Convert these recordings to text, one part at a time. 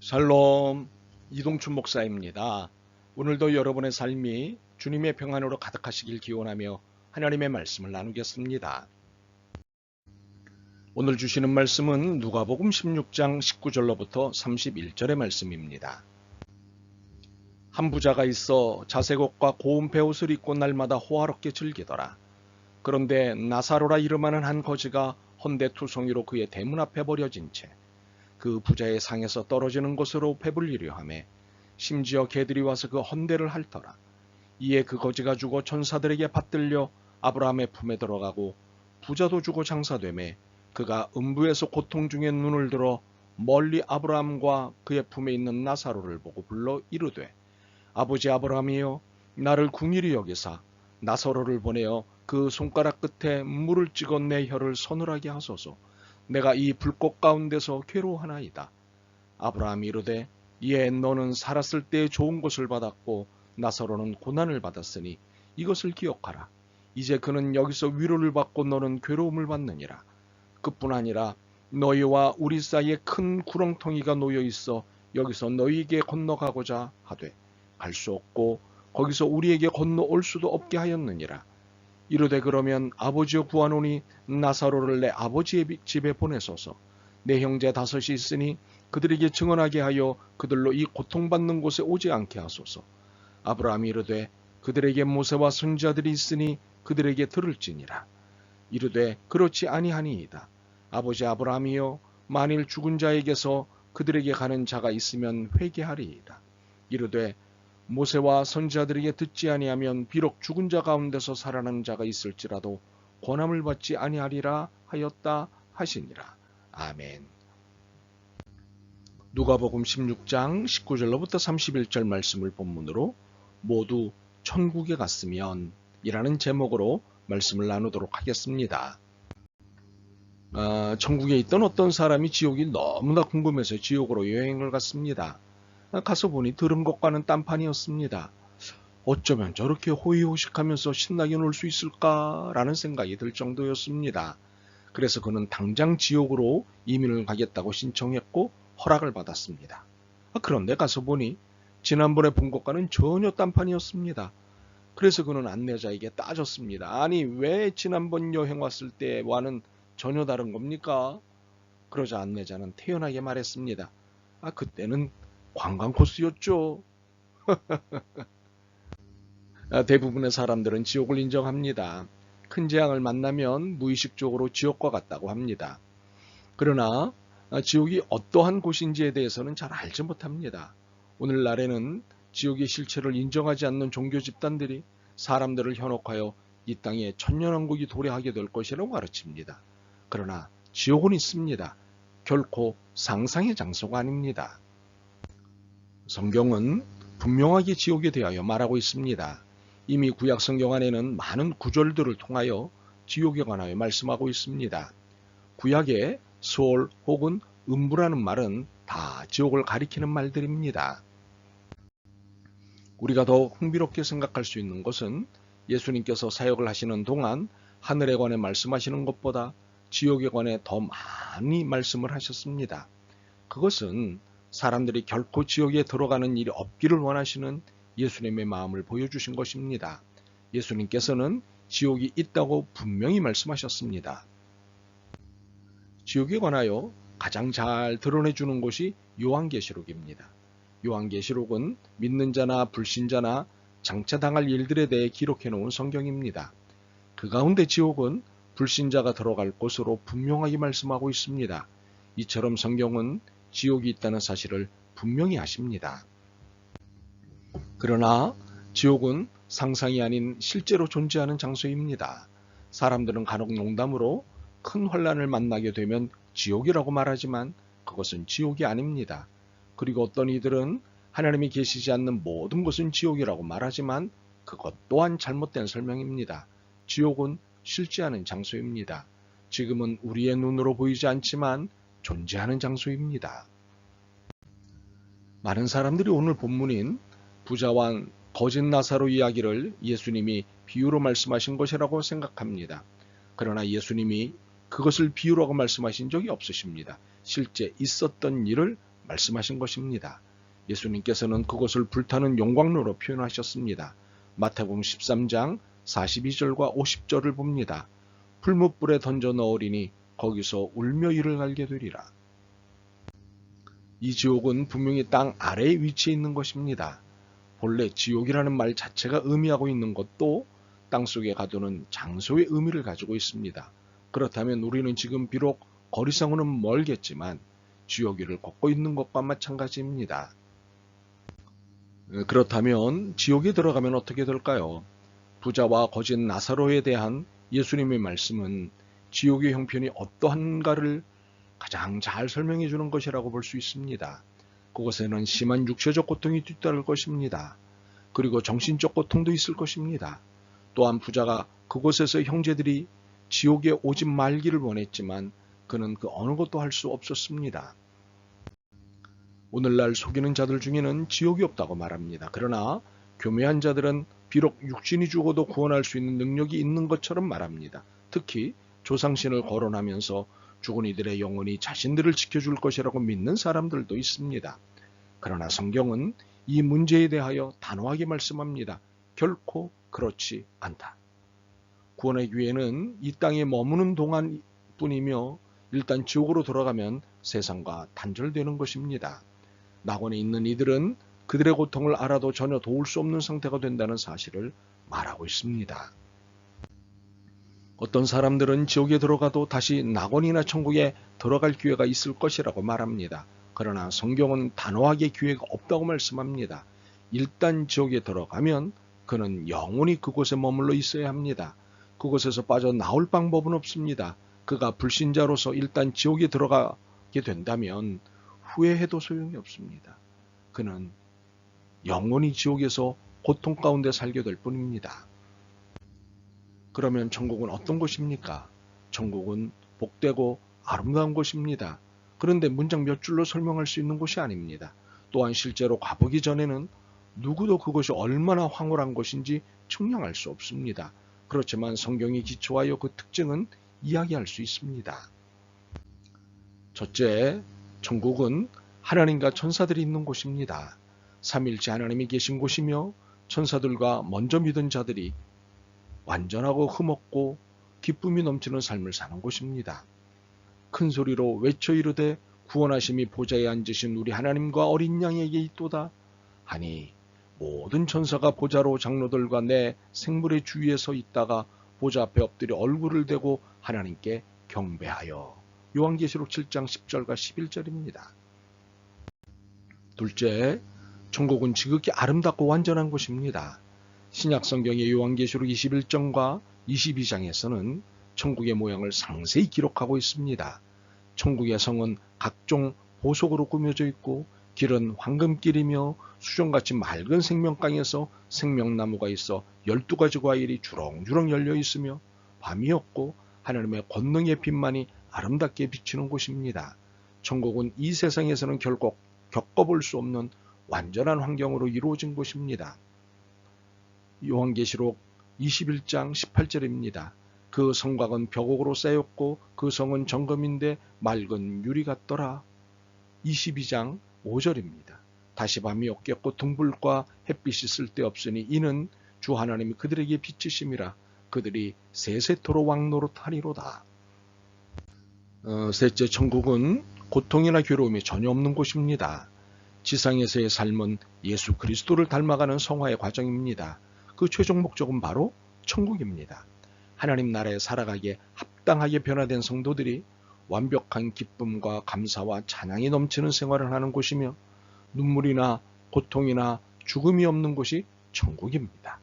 샬롬, 이동춘 목사입니다. 오늘도 여러분의 삶이 주님의 평안으로 가득하시길 기원하며 하나님의 말씀을 나누겠습니다. 오늘 주시는 말씀은 누가복음 16장 19절로부터 31절의 말씀입니다. 한 부자가 있어 자색 옷과 고운 베옷을 입고 날마다 호화롭게 즐기더라. 그런데 나사로라 이름하는 한 거지가 헌데투성이로 그의 대문 앞에 버려진 채 그 부자의 상에서 떨어지는 것으로 배불리려 하매 심지어 개들이 와서 그 헌대를 핥더라. 이에 그 거지가 죽어 천사들에게 받들려 아브라함의 품에 들어가고 부자도 죽어 장사되매 그가 음부에서 고통 중에 눈을 들어 멀리 아브라함과 그의 품에 있는 나사로를 보고 불러 이르되 아버지 아브라함이여 나를 궁일이 여기사 나사로를 보내어 그 손가락 끝에 물을 찍어 내 혀를 서늘하게 하소서. 내가 이 불꽃 가운데서 괴로워하나이다. 아브라함이 이르되 이에 너는 살았을 때 좋은 것을 받았고 나사로는 고난을 받았으니 이것을 기억하라. 이제 그는 여기서 위로를 받고 너는 괴로움을 받느니라. 그뿐 아니라 너희와 우리 사이에 큰 구렁텅이가 놓여 있어 여기서 너희에게 건너가고자 하되 갈 수 없고 거기서 우리에게 건너올 수도 없게 하였느니라. 이르되 그러면 아버지여 구하노니 나사로를 내 아버지의 집에 보내소서. 내 형제 다섯이 있으니 그들에게 증언하게 하여 그들로 이 고통받는 곳에 오지 않게 하소서. 아브라함이 이르되 그들에게 모세와 선지자들이 있으니 그들에게 들을지니라. 이르되 그렇지 아니하니이다. 아버지 아브라함이여 만일 죽은 자에게서 그들에게 가는 자가 있으면 회개하리이다. 이르되 모세와 선지자들에게 듣지 아니하면 비록 죽은 자 가운데서 살아나는 자가 있을지라도 권함을 받지 아니하리라 하였다 하시니라. 아멘. 누가복음 16장 19절로부터 31절 말씀을 본문으로 모두 천국에 갔으면 이라는 제목으로 말씀을 나누도록 하겠습니다. 천국에 있던 어떤 사람이 지옥이 너무나 궁금해서 지옥으로 여행을 갔습니다. 가서 보니 들은 것과는 딴판이었습니다. 어쩌면 저렇게 호의호식하면서 신나게 놀 수 있을까라는 생각이 들 정도였습니다. 그래서 그는 당장 지옥으로 이민을 가겠다고 신청했고 허락을 받았습니다. 그런데 가서 보니 지난번에 본 것과는 전혀 딴판이었습니다. 그래서 그는 안내자에게 따졌습니다. 아니 왜 지난번 여행 왔을 때와는 전혀 다른 겁니까? 그러자 안내자는 태연하게 말했습니다. 그때는 관광 코스였죠. 대부분의 사람들은 지옥을 인정합니다. 큰 재앙을 만나면 무의식적으로 지옥과 같다고 합니다. 그러나 지옥이 어떠한 곳인지에 대해서는 잘 알지 못합니다. 오늘날에는 지옥의 실체를 인정하지 않는 종교 집단들이 사람들을 현혹하여 이 땅에 천년왕국이 도래하게 될 것이라고 가르칩니다. 그러나 지옥은 있습니다. 결코 상상의 장소가 아닙니다. 성경은 분명하게 지옥에 대하여 말하고 있습니다. 이미 구약 성경 안에는 많은 구절들을 통하여 지옥에 관하여 말씀하고 있습니다. 구약의 소울 혹은 음부라는 말은 다 지옥을 가리키는 말들입니다. 우리가 더 흥미롭게 생각할 수 있는 것은 예수님께서 사역을 하시는 동안 하늘에 관해 말씀하시는 것보다 지옥에 관해 더 많이 말씀을 하셨습니다. 그것은 사람들이 결코 지옥에 들어가는 일이 없기를 원하시는 예수님의 마음을 보여주신 것입니다. 예수님께서는 지옥이 있다고 분명히 말씀하셨습니다. 지옥에 관하여 가장 잘 드러내주는 것이 요한계시록입니다. 요한계시록은 믿는 자나 불신자나 장차 당할 일들에 대해 기록해 놓은 성경입니다. 그 가운데 지옥은 불신자가 들어갈 곳으로 분명하게 말씀하고 있습니다. 이처럼 성경은 지옥이 있다는 사실을 분명히 아십니다. 그러나 지옥은 상상이 아닌 실제로 존재하는 장소입니다. 사람들은 간혹 농담으로 큰 환난을 만나게 되면 지옥이라고 말하지만 그것은 지옥이 아닙니다. 그리고 어떤 이들은 하나님이 계시지 않는 모든 것은 지옥이라고 말하지만 그것 또한 잘못된 설명입니다. 지옥은 실제하는 장소입니다. 지금은 우리의 눈으로 보이지 않지만 존재하는 장소입니다. 많은 사람들이 오늘 본문인 부자와 거짓 나사로 이야기를 예수님이 비유로 말씀하신 것이라고 생각합니다. 그러나 예수님이 그것을 비유라고 말씀하신 적이 없으십니다. 실제 있었던 일을 말씀하신 것입니다. 예수님께서는 그것을 불타는 용광로로 표현하셨습니다. 마태복음 13장 42절과 50절을 봅니다. 풀무불에 던져 넣으리니 거기서 울며 이를 알게 되리라. 이 지옥은 분명히 땅 아래에 위치해 있는 것입니다. 본래 지옥이라는 말 자체가 의미하고 있는 것도 땅속에 가두는 장소의 의미를 가지고 있습니다. 그렇다면 우리는 지금 비록 거리상으로는 멀겠지만 지옥 위를 걷고 있는 것과 마찬가지입니다. 그렇다면 지옥에 들어가면 어떻게 될까요? 부자와 거짓 나사로에 대한 예수님의 말씀은 지옥의 형편이 어떠한가를 가장 잘 설명해 주는 것이라고 볼 수 있습니다. 그곳에는 심한 육체적 고통이 뒤따를 것입니다. 그리고 정신적 고통도 있을 것입니다. 또한 부자가 그곳에서 형제들이 지옥에 오지 말기를 원했지만 그는 그 어느 것도 할 수 없었습니다. 오늘날 속이는 자들 중에는 지옥이 없다고 말합니다. 그러나 교묘한 자들은 비록 육신이 죽어도 구원할 수 있는 능력이 있는 것처럼 말합니다. 특히 조상신을 거론하면서 죽은 이들의 영혼이 자신들을 지켜줄 것이라고 믿는 사람들도 있습니다. 그러나 성경은 이 문제에 대하여 단호하게 말씀합니다. 결코 그렇지 않다. 구원의 기회는 이 땅에 머무는 동안 뿐이며 일단 지옥으로 돌아가면 세상과 단절되는 것입니다. 낙원에 있는 이들은 그들의 고통을 알아도 전혀 도울 수 없는 상태가 된다는 사실을 말하고 있습니다. 어떤 사람들은 지옥에 들어가도 다시 낙원이나 천국에 들어갈 기회가 있을 것이라고 말합니다. 그러나 성경은 단호하게 기회가 없다고 말씀합니다. 일단 지옥에 들어가면 그는 영원히 그곳에 머물러 있어야 합니다. 그곳에서 빠져나올 방법은 없습니다. 그가 불신자로서 일단 지옥에 들어가게 된다면 후회해도 소용이 없습니다. 그는 영원히 지옥에서 고통 가운데 살게 될 뿐입니다. 그러면 천국은 어떤 곳입니까? 천국은 복되고 아름다운 곳입니다. 그런데 문장 몇 줄로 설명할 수 있는 곳이 아닙니다. 또한 실제로 가보기 전에는 누구도 그것이 얼마나 황홀한 곳인지 측량할 수 없습니다. 그렇지만 성경에 기초하여 그 특징은 이야기할 수 있습니다. 첫째, 천국은 하나님과 천사들이 있는 곳입니다. 삼일째 하나님이 계신 곳이며 천사들과 먼저 믿은 자들이 완전하고 흠없고 기쁨이 넘치는 삶을 사는 곳입니다. 큰 소리로 외쳐 이르되 구원하심이 보좌에 앉으신 우리 하나님과 어린 양에게 있도다 하니 모든 천사가 보좌로 장로들과 내 생물의 주위에 서 있다가 보좌 앞에 엎드려 얼굴을 대고 하나님께 경배하여. 요한계시록 7장 10절과 11절입니다. 둘째, 천국은 지극히 아름답고 완전한 곳입니다. 신약성경의 요한계시록 21장과 22장에서는 천국의 모양을 상세히 기록하고 있습니다. 천국의 성은 각종 보석으로 꾸며져 있고 길은 황금길이며 수정같이 맑은 생명강에서 생명나무가 있어 12가지 과일이 주렁주렁 열려 있으며 밤이 없고 하나님의 권능의 빛만이 아름답게 비치는 곳입니다. 천국은 이 세상에서는 결국 겪어볼 수 없는 완전한 환경으로 이루어진 곳입니다. 요한계시록 21장 18절입니다. 그 성곽은 벽옥으로 쌓였고 그 성은 정금인데 맑은 유리 같더라. 22장 5절입니다. 다시 밤이 없겠고 등불과 햇빛이 쓸데없으니 이는 주 하나님이 그들에게 비치심이라. 그들이 세세토록 왕노릇하리로다. 셋째, 천국은 고통이나 괴로움이 전혀 없는 곳입니다. 지상에서의 삶은 예수 그리스도를 닮아가는 성화의 과정입니다. 그 최종 목적은 바로 천국입니다. 하나님 나라에 살아가기에 합당하게 변화된 성도들이 완벽한 기쁨과 감사와 찬양이 넘치는 생활을 하는 곳이며 눈물이나 고통이나 죽음이 없는 곳이 천국입니다.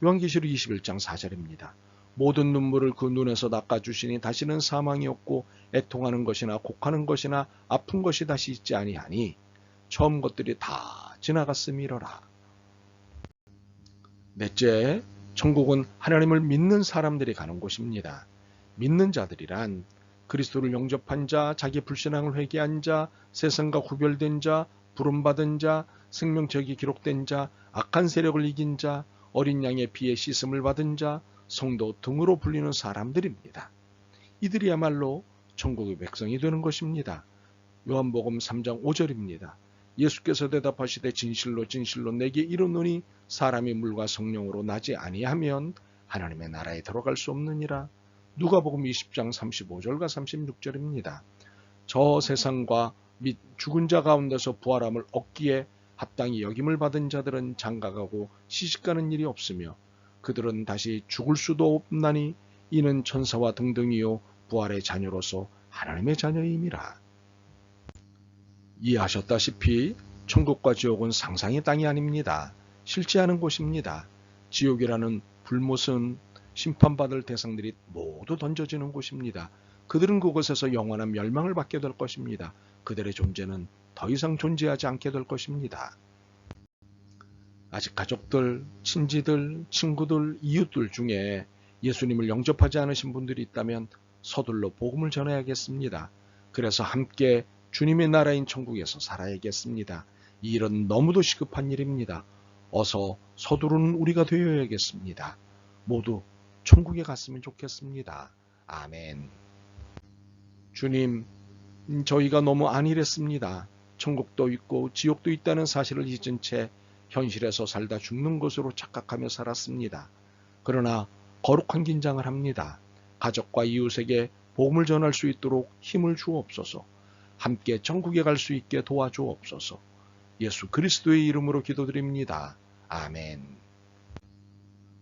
요한계시록 21장 4절입니다. 모든 눈물을 그 눈에서 닦아주시니 다시는 사망이 없고 애통하는 것이나 곡하는 것이나 아픈 것이 다시 있지 아니하니 처음 것들이 다 지나갔음이로라. 넷째, 천국은 하나님을 믿는 사람들이 가는 곳입니다. 믿는 자들이란 그리스도를 영접한 자, 자기 불신앙을 회개한 자, 세상과 구별된 자, 부름받은 자, 생명책이 기록된 자, 악한 세력을 이긴 자, 어린 양의 피에 씻음을 받은 자, 성도 등으로 불리는 사람들입니다. 이들이야말로 천국의 백성이 되는 것입니다. 요한복음 3장 5절입니다. 예수께서 대답하시되 진실로 진실로 내게 이르노니 사람이 물과 성령으로 나지 아니하면 하나님의 나라에 들어갈 수 없느니라. 누가복음 20장 35절과 36절입니다. 저 세상과 및 죽은 자 가운데서 부활함을 얻기에 합당히 여김을 받은 자들은 장가가고 시집가는 일이 없으며 그들은 다시 죽을 수도 없나니 이는 천사와 등등이요 부활의 자녀로서 하나님의 자녀임이라. 이해하셨다시피 천국과 지옥은 상상의 땅이 아닙니다. 실제하는 곳입니다. 지옥이라는 불못은 심판받을 대상들이 모두 던져지는 곳입니다. 그들은 그곳에서 영원한 멸망을 받게 될 것입니다. 그들의 존재는 더 이상 존재하지 않게 될 것입니다. 아직 가족들, 친지들, 친구들, 이웃들 중에 예수님을 영접하지 않으신 분들이 있다면 서둘러 복음을 전해야겠습니다. 그래서 함께 주님의 나라인 천국에서 살아야겠습니다. 이 일은 너무도 시급한 일입니다. 어서 서두르는 우리가 되어야겠습니다. 모두 천국에 갔으면 좋겠습니다. 아멘. 주님, 저희가 너무 안일했습니다. 천국도 있고 지옥도 있다는 사실을 잊은 채 현실에서 살다 죽는 것으로 착각하며 살았습니다. 그러나 거룩한 긴장을 합니다. 가족과 이웃에게 복음을 전할 수 있도록 힘을 주옵소서. 함께 천국에 갈 수 있게 도와주옵소서. 예수 그리스도의 이름으로 기도드립니다. 아멘.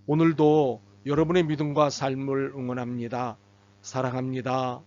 오늘도 여러분의 믿음과 삶을 응원합니다. 사랑합니다.